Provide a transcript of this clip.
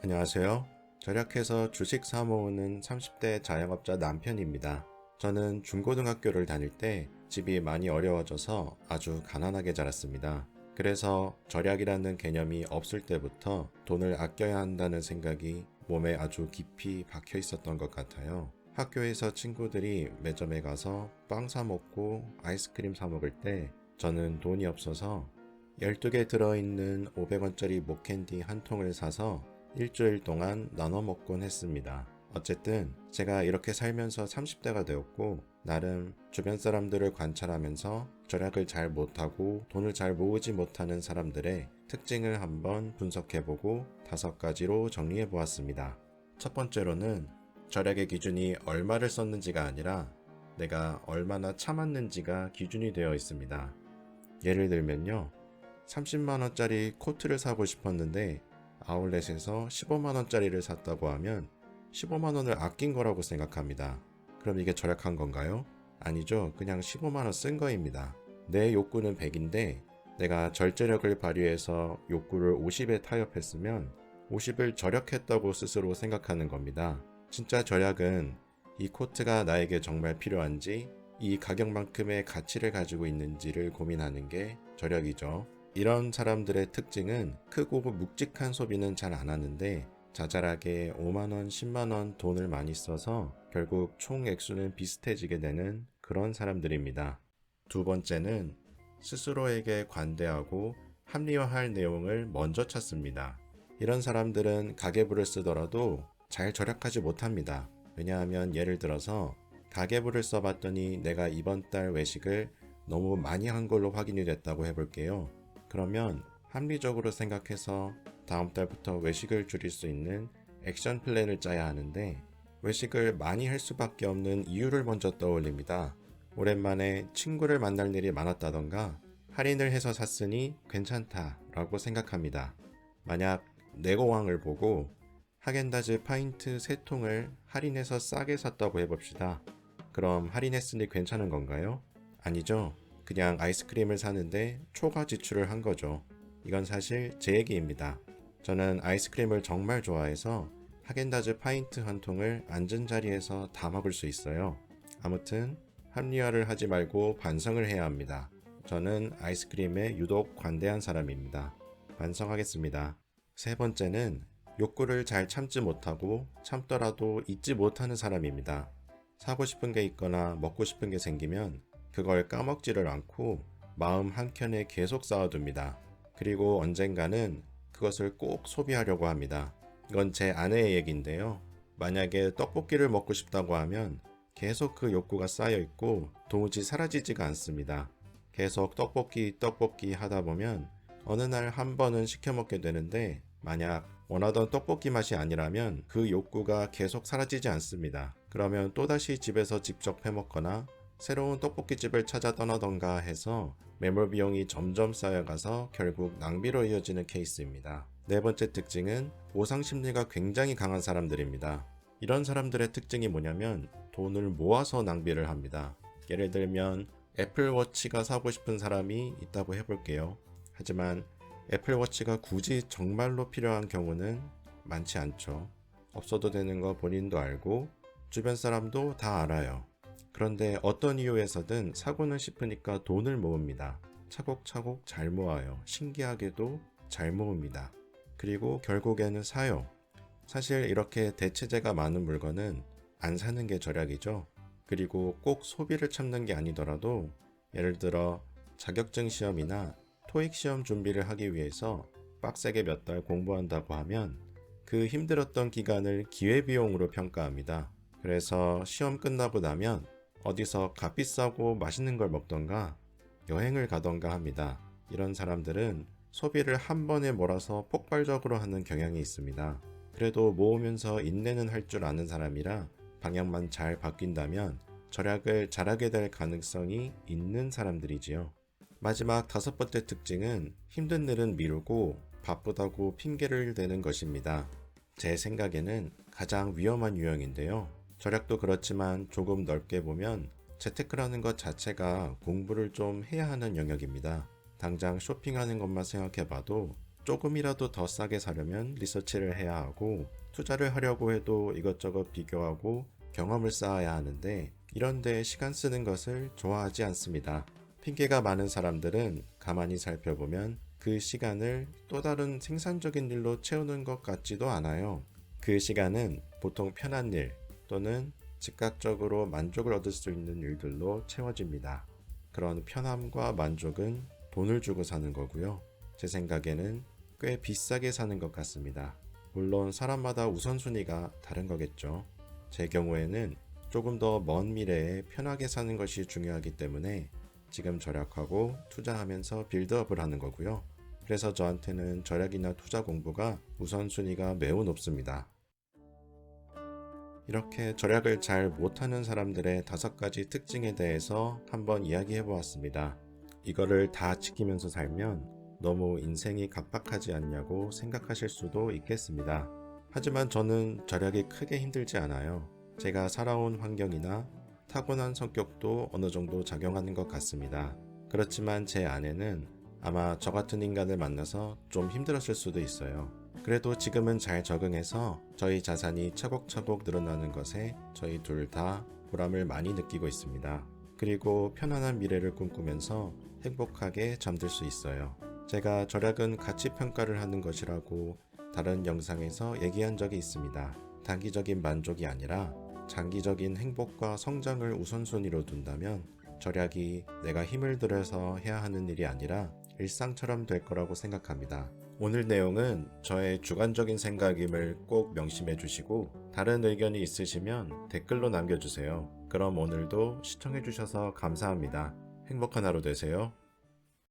안녕하세요. 절약해서 주식 사 모으는 30대 자영업자 남편입니다. 저는 중고등학교를 다닐 때 집이 많이 어려워져서 아주 가난하게 자랐습니다. 그래서 절약이라는 개념이 없을 때부터 돈을 아껴야 한다는 생각이 몸에 아주 깊이 박혀 있었던 것 같아요. 학교에서 친구들이 매점에 가서 빵 사 먹고 아이스크림 사 먹을 때 저는 돈이 없어서 12개 들어있는 500원짜리 목캔디 한 통을 사서 일주일 동안 나눠 먹곤 했습니다. 어쨌든 제가 이렇게 살면서 30대가 되었고 나름 주변 사람들을 관찰하면서 절약을 잘 못하고 돈을 잘 모으지 못하는 사람들의 특징을 한번 분석해보고 5가지로 정리해보았습니다. 첫 번째로는 절약의 기준이 얼마를 썼는지가 아니라 내가 얼마나 참았는지가 기준이 되어 있습니다. 예를 들면요. 30만원짜리 코트를 사고 싶었는데 아울렛에서 15만원짜리를 샀다고 하면 15만원을 아낀 거라고 생각합니다. 그럼 이게 절약한 건가요? 아니죠. 그냥 15만원 쓴 거입니다. 내 욕구는 100인데 내가 절제력을 발휘해서 욕구를 50에 타협했으면 50을 절약했다고 스스로 생각하는 겁니다. 진짜 절약은 이 코트가 나에게 정말 필요한지 이 가격만큼의 가치를 가지고 있는지를 고민하는 게 절약이죠. 이런 사람들의 특징은 크고 묵직한 소비는 잘 안 하는데 자잘하게 5만원, 10만원 돈을 많이 써서 결국 총 액수는 비슷해지게 되는 그런 사람들입니다. 두 번째는 스스로에게 관대하고 합리화할 내용을 먼저 찾습니다. 이런 사람들은 가계부를 쓰더라도 잘 절약하지 못합니다. 왜냐하면 예를 들어서 가계부를 써봤더니 내가 이번 달 외식을 너무 많이 한 걸로 확인이 됐다고 해볼게요. 그러면 합리적으로 생각해서 다음 달부터 외식을 줄일 수 있는 액션 플랜을 짜야 하는데 외식을 많이 할 수밖에 없는 이유를 먼저 떠올립니다. 오랜만에 친구를 만날 일이 많았다던가 할인을 해서 샀으니 괜찮다라고 생각합니다. 만약 내고왕을 보고 하겐다즈 파인트 3통을 할인해서 싸게 샀다고 해봅시다. 그럼 할인했으니 괜찮은 건가요? 아니죠. 그냥 아이스크림을 사는데 초과 지출을 한 거죠. 이건 사실 제 얘기입니다. 저는 아이스크림을 정말 좋아해서 하겐다즈 파인트 한 통을 앉은 자리에서 다 먹을 수 있어요. 아무튼 합리화를 하지 말고 반성을 해야 합니다. 저는 아이스크림에 유독 관대한 사람입니다. 반성하겠습니다. 세 번째는 욕구를 잘 참지 못하고 참더라도 잊지 못하는 사람입니다. 사고 싶은 게 있거나 먹고 싶은 게 생기면 그걸 까먹지를 않고 마음 한켠에 계속 쌓아둡니다. 그리고 언젠가는 그것을 꼭 소비하려고 합니다. 이건 제 아내의 얘기인데요. 만약에 떡볶이를 먹고 싶다고 하면 계속 그 욕구가 쌓여 있고 도무지 사라지지가 않습니다. 계속 떡볶이 하다 보면 어느 날 한 번은 시켜 먹게 되는데 만약 원하던 떡볶이 맛이 아니라면 그 욕구가 계속 사라지지 않습니다. 그러면 또다시 집에서 직접 해먹거나 새로운 떡볶이집을 찾아 떠나던가 해서 매몰 비용이 점점 쌓여가서 결국 낭비로 이어지는 케이스입니다. 네 번째 특징은 보상 심리가 굉장히 강한 사람들입니다. 이런 사람들의 특징이 뭐냐면 돈을 모아서 낭비를 합니다. 예를 들면 애플워치가 사고 싶은 사람이 있다고 해볼게요. 하지만 애플워치가 굳이 정말로 필요한 경우는 많지 않죠. 없어도 되는 거 본인도 알고 주변 사람도 다 알아요. 그런데 어떤 이유에서든 사고는 싶으니까 돈을 모읍니다. 차곡차곡 잘 모아요. 신기하게도 잘 모읍니다. 그리고 결국에는 사요. 사실 이렇게 대체재가 많은 물건은 안 사는 게 절약이죠. 그리고 꼭 소비를 참는 게 아니더라도 예를 들어 자격증 시험이나 토익 시험 준비를 하기 위해서 빡세게 몇 달 공부한다고 하면 그 힘들었던 기간을 기회비용으로 평가합니다. 그래서 시험 끝나고 나면 어디서 값비싸고 맛있는 걸 먹던가 여행을 가던가 합니다. 이런 사람들은 소비를 한 번에 몰아서 폭발적으로 하는 경향이 있습니다. 그래도 모으면서 인내는 할 줄 아는 사람이라 방향만 잘 바뀐다면 절약을 잘하게 될 가능성이 있는 사람들이지요. 마지막 5번째 특징은 힘든 일은 미루고 바쁘다고 핑계를 대는 것입니다. 제 생각에는 가장 위험한 유형인데요. 절약도 그렇지만 조금 넓게 보면 재테크라는 것 자체가 공부를 좀 해야 하는 영역입니다. 당장 쇼핑하는 것만 생각해봐도 조금이라도 더 싸게 사려면 리서치를 해야 하고 투자를 하려고 해도 이것저것 비교하고 경험을 쌓아야 하는데 이런 데 시간 쓰는 것을 좋아하지 않습니다. 핑계가 많은 사람들은 가만히 살펴보면 그 시간을 또 다른 생산적인 일로 채우는 것 같지도 않아요. 그 시간은 보통 편한 일 또는 즉각적으로 만족을 얻을 수 있는 일들로 채워집니다. 그런 편함과 만족은 돈을 주고 사는 거고요. 제 생각에는 꽤 비싸게 사는 것 같습니다. 물론 사람마다 우선순위가 다른 거겠죠. 제 경우에는 조금 더 먼 미래에 편하게 사는 것이 중요하기 때문에 지금 절약하고 투자하면서 빌드업을 하는 거고요. 그래서 저한테는 절약이나 투자 공부가 우선순위가 매우 높습니다. 이렇게 절약을 잘 못하는 사람들의 5가지 특징에 대해서 한번 이야기해 보았습니다. 이거를 다 지키면서 살면 너무 인생이 각박하지 않냐고 생각하실 수도 있겠습니다. 하지만 저는 절약이 크게 힘들지 않아요. 제가 살아온 환경이나 타고난 성격도 어느 정도 작용하는 것 같습니다. 그렇지만 제 아내는 아마 저 같은 인간을 만나서 좀 힘들었을 수도 있어요. 그래도 지금은 잘 적응해서 저희 자산이 차곡차곡 늘어나는 것에 저희 둘 다 보람을 많이 느끼고 있습니다. 그리고 편안한 미래를 꿈꾸면서 행복하게 잠들 수 있어요. 제가 절약은 가치 평가를 하는 것이라고 다른 영상에서 얘기한 적이 있습니다. 단기적인 만족이 아니라 장기적인 행복과 성장을 우선순위로 둔다면 절약이 내가 힘을 들여서 해야 하는 일이 아니라 일상처럼 될 거라고 생각합니다. 오늘 내용은 저의 주관적인 생각임을 꼭 명심해 주시고 다른 의견이 있으시면 댓글로 남겨주세요. 그럼 오늘도 시청해 주셔서 감사합니다. 행복한 하루 되세요.